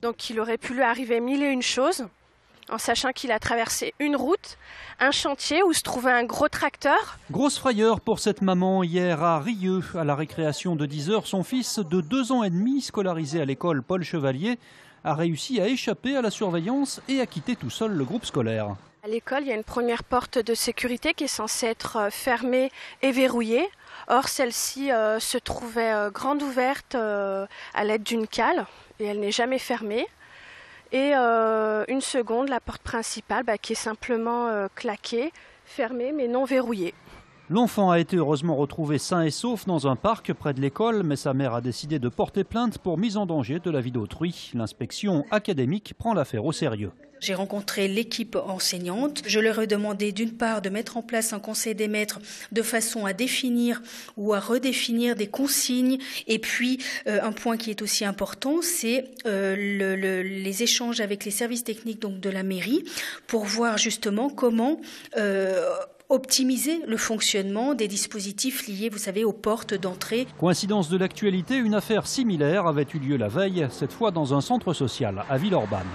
Donc il aurait pu lui arriver mille et une choses, en sachant qu'il a traversé une route, un chantier où se trouvait un gros tracteur. Grosse frayeur pour cette maman hier à Rieux. À la récréation de 10 h, son fils de 2 ans et demi, scolarisé à l'école Paul Chevalier, a réussi à échapper à la surveillance et à quitter tout seul le groupe scolaire. À l'école, il y a une première porte de sécurité qui est censée être fermée et verrouillée. Or, celle-ci se trouvait grande ouverte à l'aide d'une cale et elle n'est jamais fermée. Et une seconde, la porte principale qui est simplement claquée, fermée mais non verrouillée. L'enfant a été heureusement retrouvé sain et sauf dans un parc près de l'école, mais sa mère a décidé de porter plainte pour mise en danger de la vie d'autrui. L'inspection académique prend l'affaire au sérieux. J'ai rencontré l'équipe enseignante. Je leur ai demandé d'une part de mettre en place un conseil des maîtres de façon à définir ou à redéfinir des consignes. Et puis, un point qui est aussi important, c'est les échanges avec les services techniques donc, de la mairie pour voir justement comment optimiser le fonctionnement des dispositifs liés, vous savez, aux portes d'entrée. Coïncidence de l'actualité, une affaire similaire avait eu lieu la veille, cette fois dans un centre social à Villeurbanne.